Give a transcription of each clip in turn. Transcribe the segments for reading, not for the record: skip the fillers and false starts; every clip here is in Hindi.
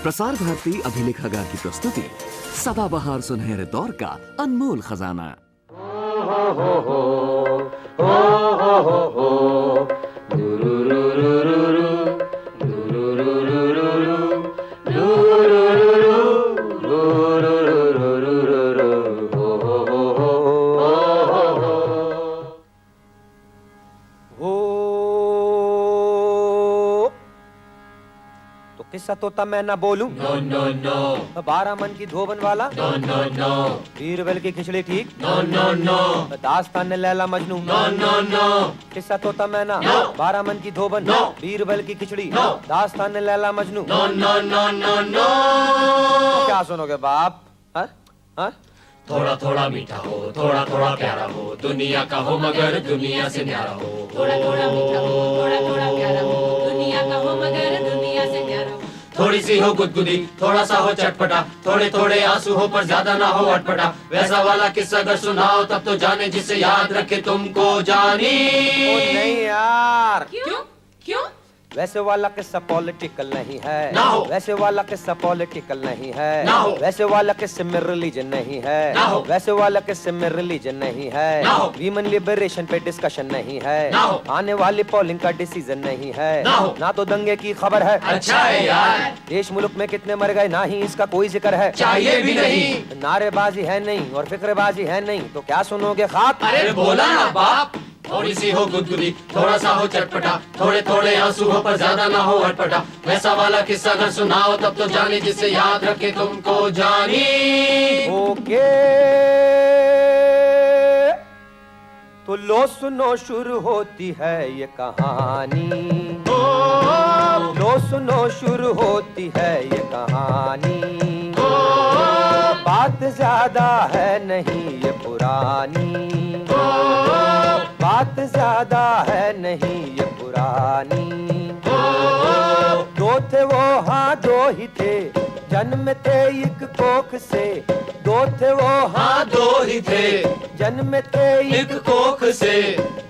प्रसार भारती अभिलेखागार की प्रस्तुति सदाबहार सुनहरे दौर का अनमोल खजाना। किस्सा तोता मैं ना बोलूं, नो नो नो, 12 मन की धोबन वाला, नो नो नो, बीरबल की खिचड़ी ठीक, नो नो नो, दास्तान Laila Majnu, no no no, किस्सा तोता मैं ना, नो, 12 मन की धोबन, नो, बीरबल की खिचड़ी, नो, दास्तान Laila Majnu, no no no no no. क्या सुनोगे बाप? हाँ? हाँ? थोड़ा थोड़ा मीठा हो, थोड़ा थोड़ा प्यारा हो, दुनिया का हो मगर दुनिया से न्यारा हो। थोड़ा थोड़ा मीठा हो, थोड़ा थोड़ा प्यारा हो, दुनिया का हो मगर दुनिया से न्यारा हो। थोड़ी सी हो गुदगुदी, थोड़ा सा हो चटपटा, थोड़े थोड़े आंसू हो पर ज्यादा ना हो अटपटा। वैसा वाला किस्सा अगर सुनाओ तब तो जाने जिसे याद रखे तुमको जानी। ओ नहीं यार, क्यों? क्यों? वैसे वाला किस्सा पॉलिटिकल नहीं है, ना हो। वैसे वाला किस्सा पॉलिटिकल नहीं है, ना हो। वैसे वाला किस्से में रिलीजन नहीं है, ना हो। वैसे वाला किस्से में रिलीजन नहीं है, ना हो। वीमेन लिबरेशन पे डिस्कशन नहीं है, ना हो। आने वाली पोलिंग का डिसीजन नहीं है, ना हो। ना तो दंगे की खबर है, अच्छा है यार, देश मुल्क में कितने मर गए ना ही इसका कोई जिक्र है, चाहिए भी नहीं। नारेबाजी है नहीं और फिक्रेबाजी है नहीं तो क्या सुनोगे खाक? अरे बोला ना बाप। थोड़ी सी हो गुदगुदी, थोड़ा सा हो चटपटा, थोड़े थोड़े आंसू हो पर ज्यादा ना हो अटपटा। वैसा वाला किस्सा अगर सुनाओ तब तो जाने जिसे याद रखे तुमको जानी। ओके तो लो सुनो शुरू होती है ये कहानी, लो सुनो शुरू होती है ये कहानी, बात ज्यादा है नहीं ये पुरानी, बात ज्यादा है नहीं ये पुरानी। दो थे वो हाँ दो ही थे, जन्मते एक कोख से, दो थे वो हाँ दो ही थे, जन्मते एक कोख से।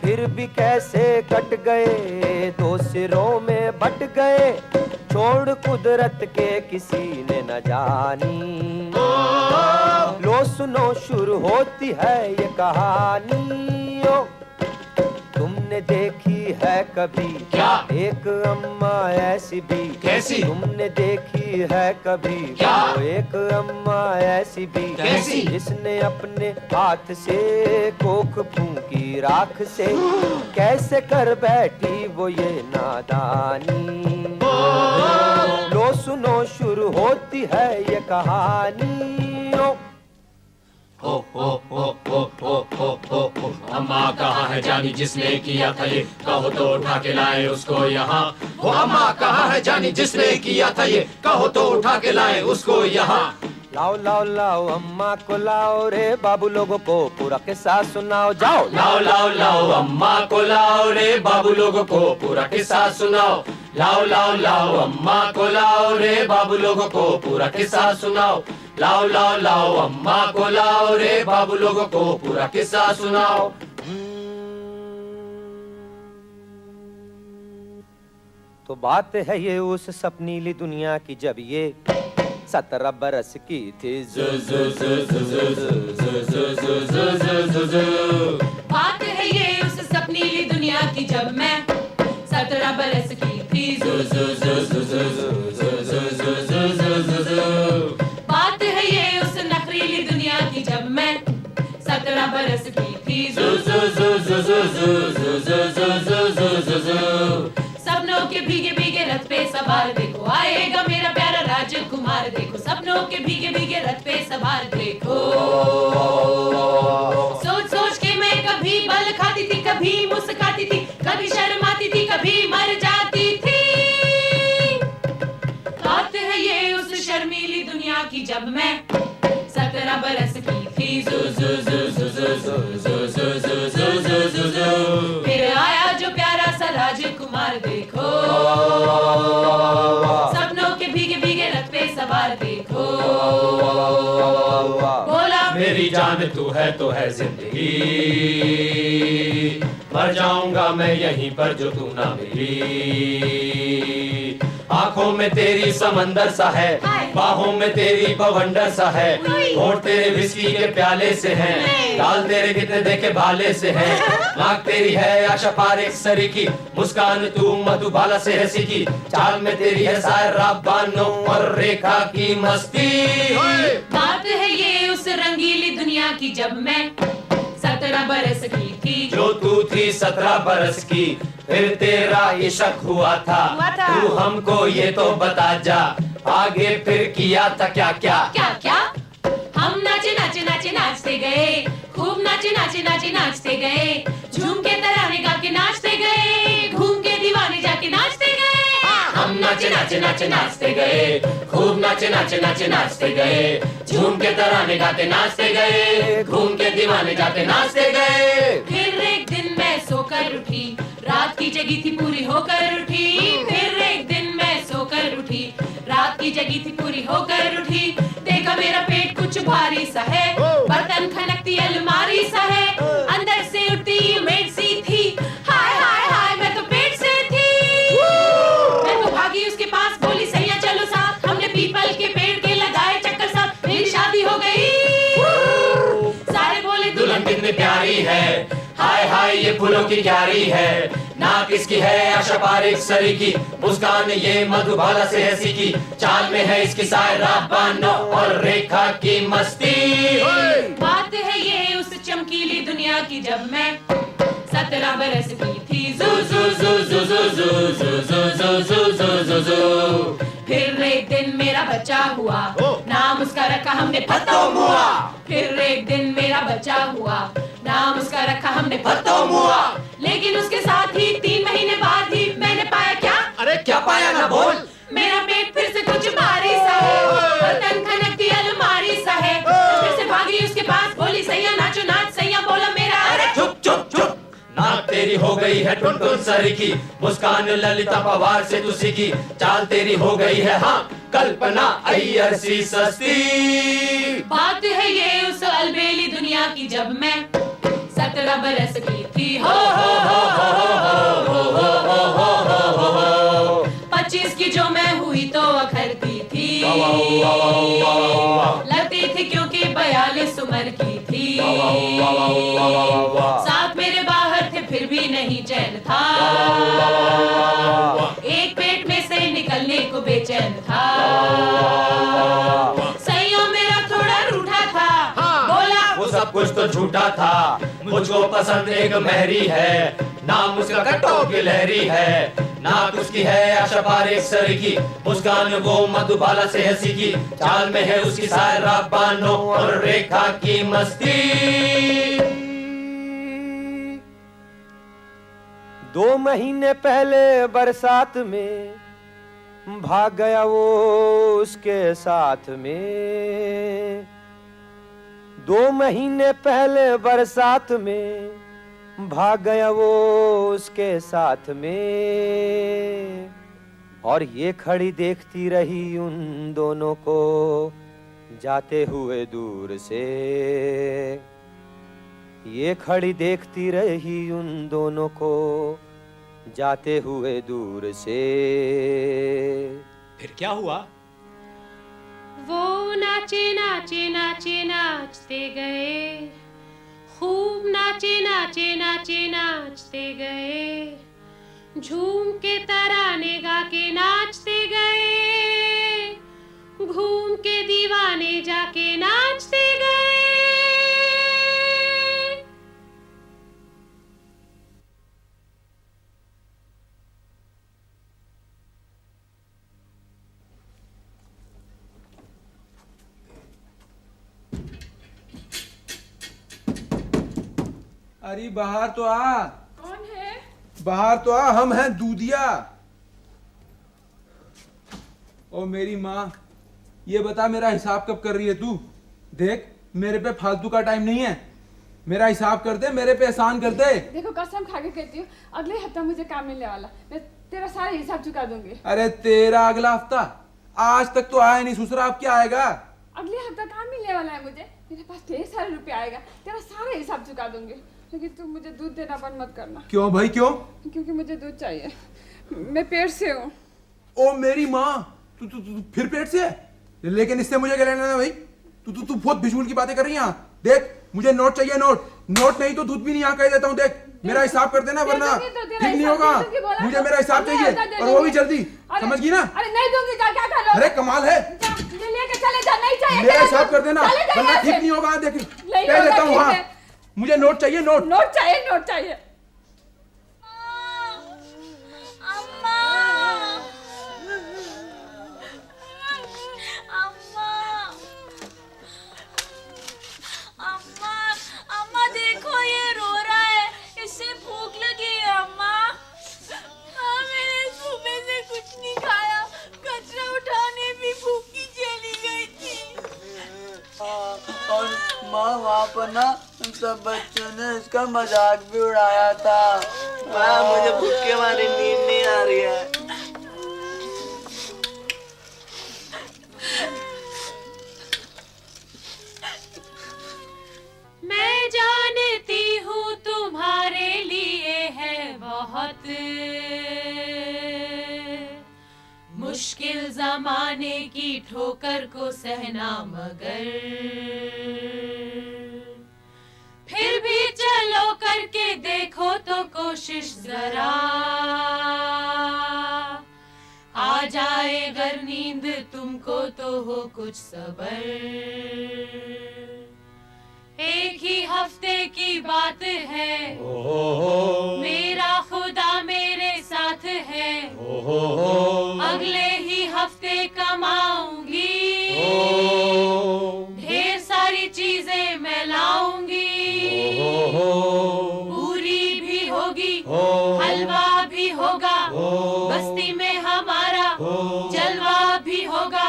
फिर भी कैसे कट गए, दो सिरों में बट गए, छोड़ कुदरत के किसी ने न जानी। लो सुनो शुरू होती है ये कहानी। ओ, तुमने देखी है कभी क्या? एक अम्मा ऐसी भी, कैसी? तुमने देखी है कभी क्या? वो एक अम्मा ऐसी भी, कैसी? जिसने अपने हाथ से कोख फूंकी राख से, कैसे कर बैठी वो ये नादानी। लो सुनो शुरू होती है ये कहानी। ओ, हो हो हो हो हो हो हो हो। अम्मा कहाँ है जानी जिसने किया था ये, कहो तो उठा के लाए उसको यहाँ। वो अम्मा कहाँ है जानी जिसने किया था ये, कहो तो उठा के लाए उसको यहाँ। लाओ लाओ लाओ अम्मा को लाओ रे, बाबू लोगों को पूरा किस्सा सुनाओ जाओ। लाओ लाओ लाओ अम्मा को लाओ रे, बाबू लोगों को पूरा किस्सा सुनाओ। लाओ लाओ लाओ अम्मा को लाओ रे, बाबू लोगों को पूरा किस्सा सुनाओ। लाओ लाओ लाओ अम्मा को लाओ रे, बाबू लोगों को पूरा किस्सा सुनाओ। तो बात है ये उस सपनीली दुनिया की जब ये 17 बरस की थी। बात है ये उस सपनीली दुनिया की जब मैं 17 बरस की थी। बात है ये उस नखरीली दुनिया की जब मैं 17 बरस की थी। सपनों के भीगे भीगे रथ पे सवार देखो, आएगा मेरा प्यारा राजकुमार देखो। सपनों के भीगे भीगे रथ पे सवार देखो। सोच सोच के मैं कभी बल खाती थी, कभी मुस्काती थी, कभी शर्माती थी, कभी मर जाती थी। बात है ये उस शर्मीली दुनिया की जब मैं 17 बरस की थी। फिर आया जो प्यारा सा राजकुमार देखो। सपनों के भीगे भीगे रथ पे सवार देखो। बोला मेरी जान तू है तो है जिंदगी, मर जाऊंगा मैं यहीं पर जो तू ना मिली। आंखों में तेरी समंदर सा है, हाय। बाहों में तेरी बवंडर सा है, उई। होठ तेरे विस्की के प्याले से हैं, नहीं। गाल तेरे कितने देखे भाले से हैं, नाक तेरी है आशा पार एक सरी की, मुस्कान तू मधुबाला से है सीखी, चाल में तेरी है सायरा बानो और रेखा की मस्ती। बात है ये उस रंगीली दुनिया की जब मैं 17 बरस की थी। जो तू थी 17 बरस की, फिर तेरा इश्क हुआ था, तू हमको ये तो बता जा, आगे फिर किया था क्या क्या? क्या क्या? हम नाचे नाचे नाचे नाचते गए, खूब नाचे नाचे नाचे नाचते गए, झूम के तराने गा के नाचते गए, घूम के दीवाने जाके नाचते गए। हम नाचे नाचे नाचे नाचते गए, खूब नाचे नाचे नाचे नाचते गए, झूम के तराने गाते नाचते गए, घूम के दीवाने जाते नाचते गए। फिर एक दिन मैं सोकर उठी, रात की जगी थी पूरी होकर उठी। फिर एक दिन मैं सोकर उठी, रात की जगी थी पूरी होकर उठी, देखा मेरा पेट कुछ भारी सा है, बर्तन खनकती अलमारी सा है, अंदर से उठती उम्मीद सी थी, हाय हाय हाय मैं तो पेट से थी। मैं तो भागी उसके पास, बोली सैया चलो साथ, हमने पीपल के पेड़ के लगाए चक्कर साथ, मेरी शादी हो गई। सारे बोले दुल्हन कितनी प्यारी है, हाय हाय ये फूलों की क्यारी है, नाक इसकी है आशा पार एक सरी की, मुस्कान ये मधुबाला से है सीखी, चाल में है इसकी सायरा बानो और रेखा की मस्ती। बात है ये उस चमकीली दुनिया की जब मैं 17 बरस की थी। जू जू जू जू जू जू जू जू जू जू जू जू जू। फिर एक दिन मेरा बच्चा हुआ, नाम उसका रखा हमने फतो मुआ। फिर एक दिन मेरा बच्चा हुआ, नाम उसका रखा हमने फतो मुआ। लेकिन उसके साथ ही 3 महीने बाद ही मैंने पाया क्या? अरे क्या पाया ना बोल? मेरा पेट फिर से कुछ भारी सा है, बर्तन खनकती अलमारी सा है, फिर से भागी उसके पास, बोली सैया नाचो नाच, सैया बोला मेरा अरे चुप चुप चुप, नाक तेरी हो गई है टुनटुन सरी की, मुस्कान ललिता पवार से तू सीखी, चाल तेरी हो गई है हाँ कल्पना अय्यर सी सस्ती। बात है ये उस अलबेली दुनिया की जब मैं 17 बरस की थी। हो हो हो हो हो हो हो हो हो हो। 25 की जो मैं हुई तो अखरती थी, लगती थी क्योंकि 42 उम्र की थी, साथ मेरे बाहर थे फिर भी नहीं चैन था, एक पेट में से निकलने को बेचैन था। सैया मेरा थोड़ा रूठा था, बोला वो सब कुछ तो झूठा था, मुझको पसंद एक महरी है, नाम उसका कट्टो गिलहरी है, नाक उसकी है आशा पार एक सरी की, मुस्कान वो मधुबाला से है सीखी, चाल में है उसकी सायरा बानो और रेखा की मस्ती। 2 महीने पहले बरसात में भाग गया वो उसके साथ में। 2 महीने पहले बरसात में भाग गया वो उसके साथ में, और ये खड़ी देखती रही उन दोनों को जाते हुए दूर से। ये खड़ी देखती रही उन दोनों को जाते हुए दूर से। फिर क्या हुआ? वो नाचे नाचे नाचे नाचते गए, खूब नाचे नाचे नाचे नाचते गए, झूम के तराने गा के नाचते गए, घूम के दीवाने जाके नाचते गए। अरे बाहर तो आ। कौन है? बाहर तो आ, हम हैं दूधिया। ओ मेरी माँ, ये बता मेरा हिसाब कब कर रही है तू? देख मेरे पे फालतू का टाइम नहीं है, मेरा हिसाब कर दे, मेरे पे एहसान कर दे। देखो कसम खा के कहती हूँ, अगले हफ्ता मुझे काम मिलने वाला, मैं तेरा सारा हिसाब चुका दूंगी। अरे तेरा अगला हफ्ता? आज तक तो आया नहीं ससुरा, अब क्या आएगा? अगले हफ्ता काम मिलने वाला है मुझे, मेरे पास ढेर सारे रुपए आएगा, तेरा सारा हिसाब चुका दूंगी। लेकिन तुम मुझे दूध देना बंद मत करना। क्यों भाई क्यों? क्योंकि मुझे दूध चाहिए, मैं पेट से हूँ। ओ मेरी माँ, तू फिर पेट से है? लेकिन इससे मुझे क्या लेना है भाई? तू बहुत बिजूल की बातें कर रही है। देख मुझे नोट चाहिए, नोट नहीं तो दूध भी नहीं यहाँ कह देता हूँ। देख मेरा हिसाब कर देना वरना ठीक नहीं होगा। मुझे मेरा हिसाब चाहिए और वो भी जल्दी, समझ गई ना? अरे नहीं दूंगी, क्या क्या करोगे? अरे कमाल है, ये लेके चले जा, नहीं चाहिए मेरा हिसाब कर देना वरना ठीक नहीं होगा। देख कह देता हूँ, हाँ मुझे नोट चाहिए, नोट चाहिए। अम्मा देखो ये रो रहा है, इससे भूख लगी है अम्मा। मैंने सुबह से कुछ नहीं खाया, कचरा उठाने भी भूखी चली गई थी। और माँ वहाँ पर ना सब बच्चों ने इसका मजाक भी उड़ाया था। माँ मुझे भूख के मारे नींद नहीं आ रही है। मैं जानती हूँ तुम्हारे लिए है बहुत मुश्किल जमाने की ठोकर को सहना, मगर फिर भी चलो करके देखो तो कोशिश जरा, आ जाए अगर नींद तुमको तो हो कुछ सबर। एक ही हफ्ते की बात है, मेरा खुदा मेरे साथ है, अगले ही हफ्ते कमाऊंगी, ढेर सारी चीजें मैं लाऊंगी, पूरी भी होगी, हलवा भी होगा, बस्ती में हमारा जलवा भी होगा,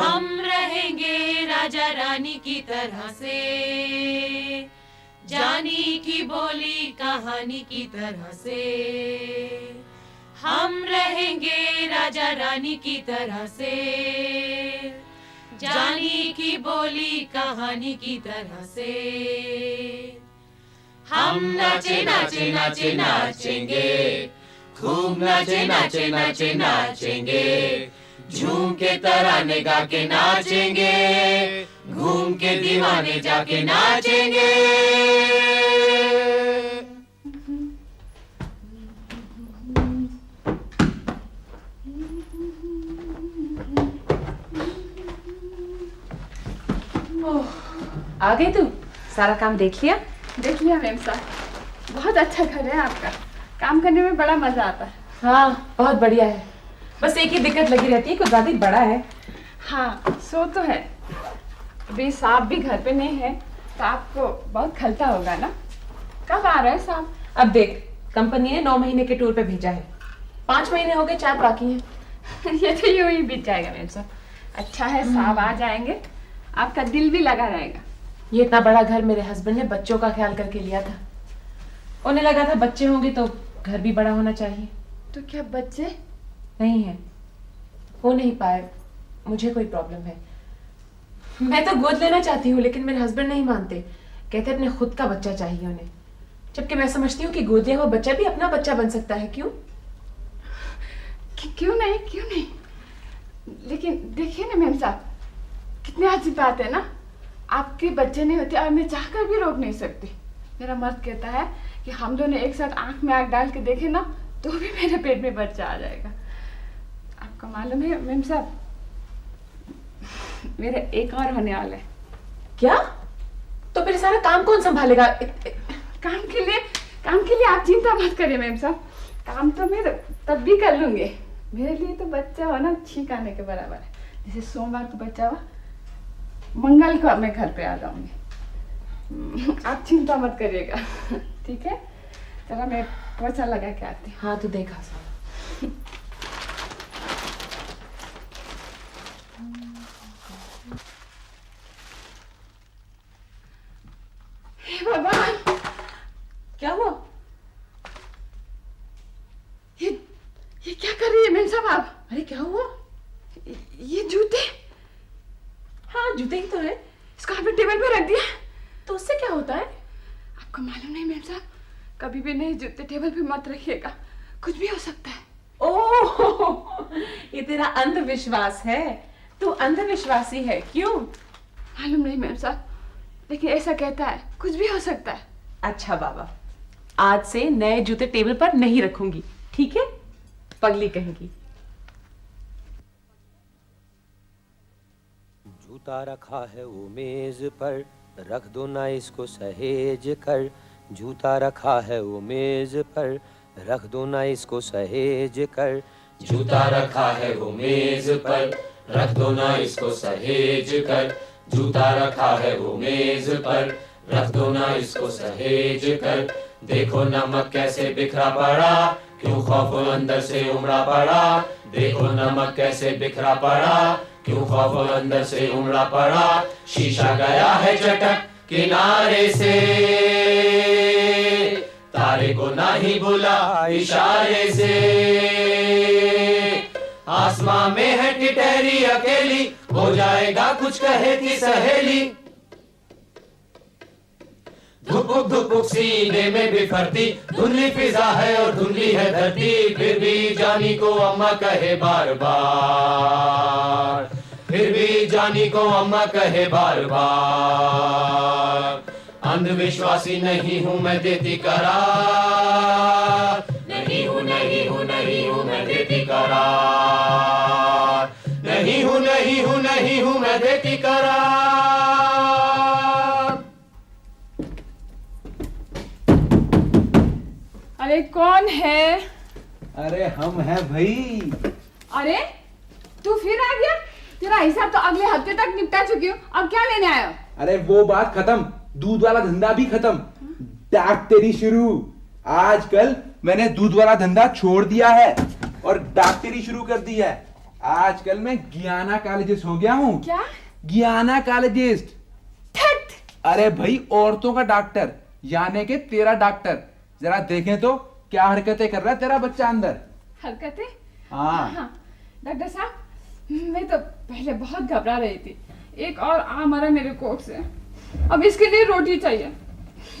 हम रहेंगे राजा रानी की तरह से, जानी की बोली कहानी की तरह से, हम रहेंगे राजा रानी की तरह से, जानी की बोली कहानी की तरह से। हम नाचे नाचे नाचे नाचेंगे, खूब नाचे नाचे नाचे नाचेंगे, झूम के तराने गा के नाचेंगे, घूम के दीवाने जाके नाचेंगे। आ गई तू? सारा काम देख लिया? देख लिया मैम साहब, बहुत अच्छा घर है आपका, काम करने में बड़ा मजा आता है। हाँ बहुत बढ़िया है, बस एक ही दिक्कत लगी रहती है, कुछ ज्यादा ही बड़ा है। हाँ सो तो है, अभी साहब भी घर पे नहीं है तो आपको बहुत खलता होगा ना। कब आ रहा है साहब? अब देख, कंपनी ने 9 महीने के टूर पे भेजा है, 5 महीने हो गए, 4 बाकी हैं। ये तो यूं ही बीत जाएगा मैम साहब। अच्छा है साहब आ जाएंगे, आपका दिल भी लगा रहेगा। ये इतना बड़ा घर मेरे हस्बैंड ने बच्चों का ख्याल करके लिया था, उन्हें लगा था बच्चे होंगे तो घर भी बड़ा होना चाहिए। तो क्या बच्चे नहीं है, हो नहीं पाए, मुझे कोई प्रॉब्लम है। मैं तो गोद लेना चाहती हूँ लेकिन मेरे हस्बैंड नहीं मानते, कहते अपने खुद का बच्चा चाहिए उन्हें, जबकि मैं समझती हूँ कि गोद लिया हुआ बच्चा भी अपना बच्चा बन सकता है। क्यों क्यों नहीं, लेकिन देखिए ना मैम साहब, कितनी अजीब बात है ना, आपके बच्चे नहीं होते और मैं चाहकर भी रोक नहीं सकती। मेरा मर्द कहता है कि हम दोनों एक साथ आंख में आंख डाल के देखें ना तो भी मेरे पेट में बच्चा आ जाएगा। आपको मालूम है मैम साहब, मेरे एक और होने वाला है। क्या? तो फिर सारा काम कौन संभालेगा? काम के लिए आप चिंता मत करिए मैम साहब, काम तो मैं तब भी कर लूंगी। मेरे लिए तो बच्चा होना छींक आने के बराबर है। जैसे सोमवार को बच्चा हुआ, मंगल को मैं घर पे आ जाऊंगी। आप चिंता मत करिएगा, ठीक है? चलो मैं पोछा लगा के आती हूँ। हाँ तू देखा सारा। हे भगवान, क्या हुआ? ये क्या कर रही है मैम साहब आप? अरे क्या हुआ? ये जूते? हाँ जूते ही तो है। इसको आपने टेबल पे रख दिया? तो उससे क्या होता है? आपको मालूम नहीं मैम साहब, कभी भी नहीं जूते टेबल पे मत रखिएगा, कुछ भी हो सकता है। ओह ये तेरा अंधविश्वास है। तू अंधविश्वासी है, क्यों? मालूम नहीं मैम साहब, लेकिन ऐसा कहता है, कुछ भी हो सकता है। अच्छा बाबा, आज से नए जूते टेबल पर नहीं रखूंगी, ठीक है? पगली कहेगी। जूता रखा है वो मेज पर, रख दो ना इसको सहेज कर। जूता रखा है वो मेज पर, रख दो ना इसको सहेज कर। जूता रखा है वो मेज पर, रख दो ना इसको सहेज कर। जूता रखा है वो मेज पर, रख दो ना इसको सहेज कर। देखो नमक कैसे बिखरा पड़ा, क्यों खौफ अंदर से उमड़ा पड़ा। देखो नमक कैसे बिखरा पड़ा, क्यों खौफ अंदर से उमड़ा पड़ा। शीशा गया है चटक किनारे से, तारे को ना ही बुला इशारे से। आसमां में है टिटहरी अकेली, हो जाएगा कुछ कहे थी सहेली। धुपुक धुपुक सीने में बिफरती, धुंधली फिजा है और धुंधली है धरती। फिर भी जानी को अम्मा कहे बार बार, फिर भी जानी को अम्मा कहे बार बार। अंधविश्वासी नहीं हूँ मैं देती करार, नहीं हूँ नहीं हूँ नहीं हूँ मैं देती करार। नहीं हूँ नहीं हूँ नहीं हूँ मैं देती करार। अरे कौन है? अरे हम हैं भाई। अरे तू फिर आ गया? तेरा हिसाब तो अगले हफ्ते तक निपटा चुकी हूँ, अब क्या लेने आया हो? अरे वो बात खत्म, दूध वाला धंधा भी खत्म, डाक तेरी शुरू। आजकल मैंने दूध वाला धंधा छोड़ दिया है और डाक तेरी शुरू कर दी है। आजकल मैं गियानाकोलॉजिस्ट हो गया हूँ। क्या? गियानाकोलॉजिस्ट। अरे भाई औरतों का डॉक्टर, यानी कि तेरा डॉक्टर। जरा देखें तो क्या हरकतें कर रहा है तेरा बच्चा अंदर। हरकतें? हाँ। डॉक्टर साहब, मैं तो पहले बहुत घबरा रही थी, एक और आ मरा मेरे कोख से, अब इसके लिए रोटी चाहिए।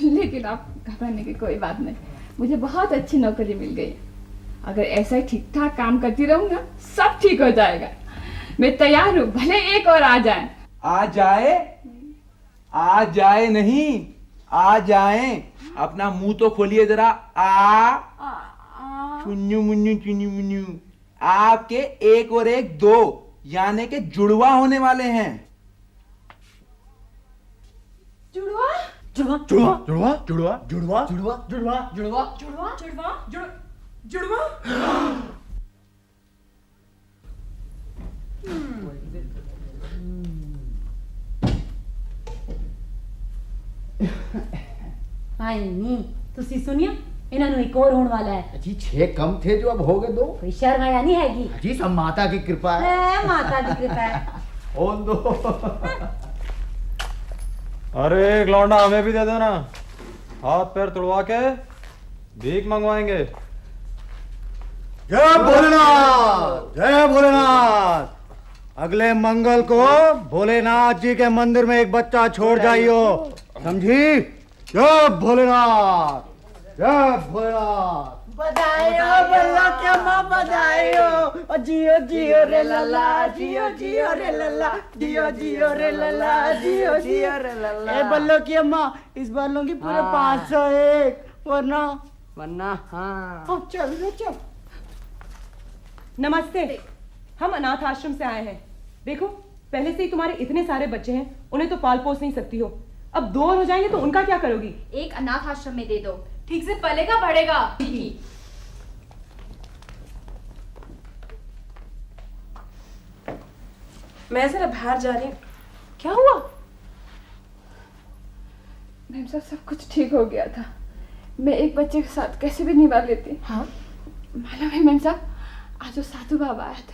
लेकिन आप घबराने की कोई बात नहीं, मुझे बहुत अच्छी नौकरी मिल गई। अगर ऐसा ही ठीक ठाक काम करती रहूँ ना, सब ठीक हो जाएगा। मैं तैयार हूँ, भले एक और आ जाए। आ जाए? आ जाए नहीं, आ जाए। अपना मुंह तो खोलिए जरा। चुन्नू मुन्नू चुन्नू मुन्नू। आपके एक और एक दो, यानी के जुड़वा होने वाले हैं। जुड़वा? जुड़वा जुड़वा जुड़वा जुड़वा जुड़वा जुड़वा जुड़वा जुड़वा जुड़वा? जुड़वा? जुड़वा? हाय नी तुसी सुनिया, इन्हां नूं एक और होने वाला है जी। 6 कम थे जो अब हो गए 2। कोई शर्म आया नहीं हैगी जी, सब माता की कृपा है। माता की कृपा है। होन दो। अरे एक लौंडा हमें भी दे देना, हाथ पैर तुड़वा के भीख मंगवाएंगे। जय भोलेनाथ, जय भोलेनाथ। अगले मंगल को भोलेनाथ जी के मंदिर में एक बच्चा छोड़ जाइयो, समझी? जय भोलेनाथ, जय भोलेनाथ। बधाई हो बल्ला के माँ, बधाई हो। जियो जियो रे लल्ला, जियो जियो रे लल्ला, जियो जियो रे लल्ला, जियो जियो रे लल्ला। ए बल्लो की अम्मा, इस बार लूंगी पूरे 501, वरना हाँ। अब चल रे चल। नमस्ते, हम अनाथ आश्रम से आए हैं। देखो, पहले से ही तुम्हारे इतने सारे बच्चे हैं, उन्हें तो पाल पोस नहीं सकती हो। अब 2 और हो जाएंगे तो उनका क्या करोगी? एक अनाथ आश्रम में दे दो, ठीक से पलेगा बढ़ेगा। मैं जरा बाहर जा रही हूँ। क्या हुआ? मैम साहब, सब कुछ ठीक हो गया था। मैं एक बच्चे के साथ कैसे भी निभा लेती। हाँ? मालूम है मैम साहब, आज वो साधु बाबा आए थे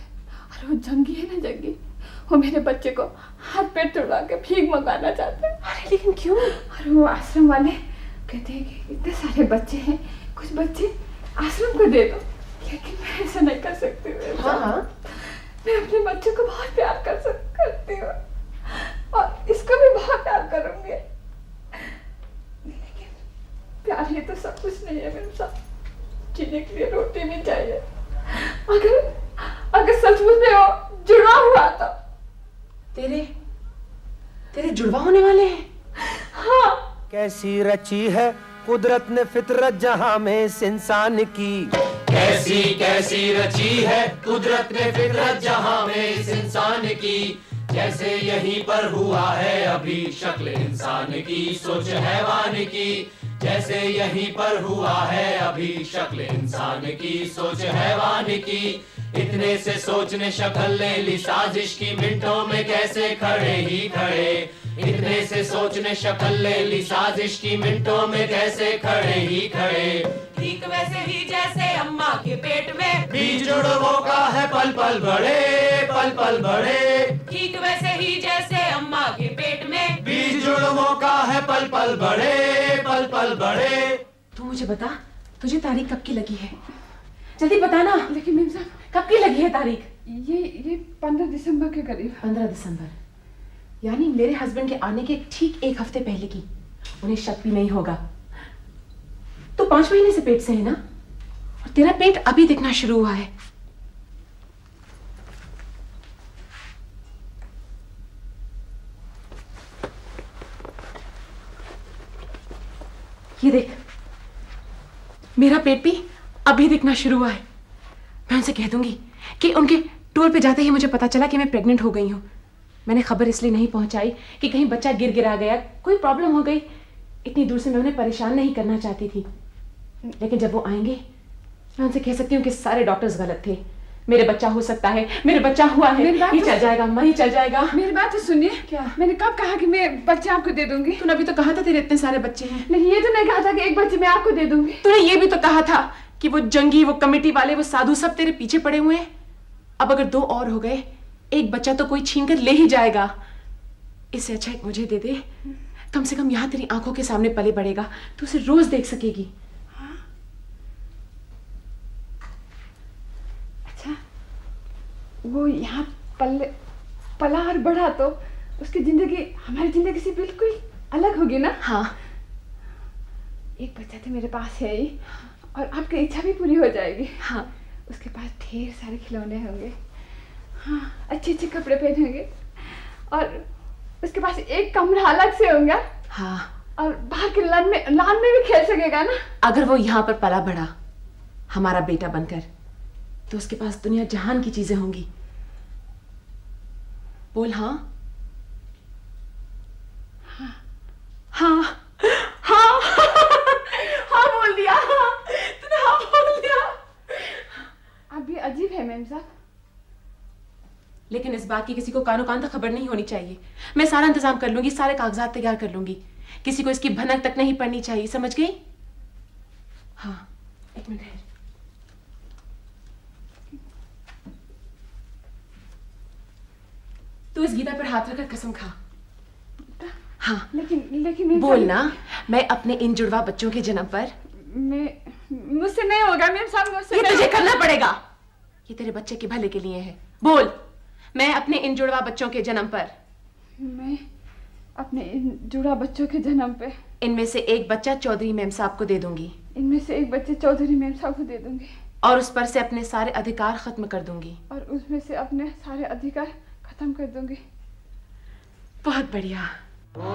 और वो जंगी है ना, जंगी, वो मेरे बच्चे को हाथ पैर तुड़वा के भीख मंगवाना चाहते हैं। अरे लेकिन क्यों? और वो आश्रम वाले कहते हैं कि इतने सारे बच्चे हैं, कुछ बच्चे आश्रम को दे दो। लेकिन मैं ऐसा नहीं कर सकती। हाँ। मैं अपने बच्चे को बहुत प्यार करती हूँ और इसको भी बहुत प्यार करूंगी। लेकिन प्यार ही तो सब कुछ नहीं है मेरे साथ। जीने के लिए रोटी भी चाहिए। अगर सचमुच में वो जुड़वा हुआ तो। तेरे जुड़वा होने वाले हैं? हाँ। कैसी रची है कुदरत ने फितरत जहां में इस इंसान की, कैसी कैसी रची है कुदरत ने फितरत जहां में इस इंसान की, जैसे यहीं पर हुआ है अभी शक्ल इंसान की, सोच हैवान की, जैसे यहीं पर हुआ है अभी शक्ल इंसान की, सोच हैवान की, इतने से सोच ने शक्ल ले ली साजिश की, मिनटों में कैसे खड़े ही खड़े, इतने से सोच ने शक्ल ले ली साजिश की, मिनटों में कैसे खड़े ही खड़े, ठीक वैसे ही जैसे अम्मा के पेट में बीज जुड़वों का है पल पल बढ़े, पल पल बढ़े, ठीक वैसे ही जैसे अम्मा के पेट में बीज जुड़वों का है पल पल बढ़े, पल पल बढ़े। तू मुझे बता, तुझे तारीख कब की लगी है? जल्दी बता ना। लेकिन मैम साहब, कब की लगी है तारीख? ये 15 दिसंबर के करीब। 15 दिसंबर, यानी मेरे हस्बैंड के आने के ठीक 1 हफ्ते पहले की। उन्हें शक भी नहीं होगा। तो 5 महीने से पेट से है ना, और तेरा पेट अभी दिखना शुरू हुआ है। ये देख, मेरा पेट भी अभी दिखना शुरू हुआ है। मैं उनसे कह दूंगी कि उनके टूर पे जाते ही मुझे पता चला कि मैं प्रेग्नेंट हो गई हूँ। मैंने खबर इसलिए नहीं पहुंचाई कि कहीं बच्चा गिर गिरा गया, कोई प्रॉब्लम हो गई। इतनी दूर से मैं उन्हें परेशान नहीं करना चाहती थी, लेकिन जब वो आएंगे मैं उनसे कह सकती हूँ कि सारे डॉक्टर्स गलत थे। मेरे बच्चा हो सकता है, मेरे बच्चा हुआ है, ये चल जाएगा अम्मा, ये चल जाएगा। मेरी बात तो सुनिए। क्या? मैंने कब कहा कि मैं बच्चे आपको दे दूंगी? तूने अभी तो कहा था तेरे इतने सारे बच्चे हैं। नहीं, ये तो नहीं कहा था कि एक बच्चे मैं आपको दे दूंगी। तूने ये भी तो कहा था कि वो जंगी, वो कमेटी वाले, वो साधु सब तेरे पीछे पड़े हुए हैं। अब अगर 2 और हो गए, एक बच्चा तो कोई छीन कर ले ही जाएगा। इससे अच्छा एक मुझे दे दे, कम से कम यहाँ तेरी आंखों के सामने पले बढ़ेगा, तू उसे रोज देख सकेगी। हाँ? अच्छा, वो यहाँ पला और बढ़ा तो उसकी जिंदगी हमारी जिंदगी से बिल्कुल अलग होगी ना? हाँ। एक बच्चा तो मेरे पास है ही, और आपकी इच्छा भी पूरी हो जाएगी। हाँ। उसके पास ढेर सारे खिलौने होंगे, हाँ, अच्छे अच्छे कपड़े पहनेंगे, और उसके पास एक कमरा अलग से होगा। हाँ। और बाहर के लान में भी खेल सकेगा ना? अगर वो यहाँ पर पला बढ़ा हमारा बेटा बनकर, तो उसके पास दुनिया जहान की चीजें होंगी। बोल हाँ। हाँ हाँ हाँ हाँ बोल दिया। हाँ, तूने हाँ बोल दिया। आप भी अजीब है मैम साहब। लेकिन इस बात की किसी को कानो कान तक खबर नहीं होनी चाहिए। मैं सारा इंतजाम कर लूंगी, सारे कागजात तैयार कर लूंगी, किसी को इसकी भनक तक नहीं पड़नी चाहिए, समझ गई? हाँ, एक मिनट है। तू इस गीता पर हाथ रखकर कसम खा। हाँ, लेकिन बोल ना। मैं अपने इन जुड़वा बच्चों के जन्म पर, मुझसे नहीं होगा मैम साहब, मुझसे ये नहीं तुझे होगा। करना पड़ेगा। ये तेरे बच्चे के भले के लिए है। बोल, मैं अपने इन जुड़वा बच्चों के जन्म पर, मैं अपने इन जुड़ा बच्चों के जन्म पे, इनमें से एक बच्चा चौधरी मेम साहब को दे दूंगी, इनमें से एक बच्चे चौधरी मेम साहब को दे दूंगी, और उस पर से अपने सारे अधिकार खत्म कर दूंगी। और उसमें से अपने सारे अधिकार खत्म कर दूंगी। बहुत बढ़िया। हो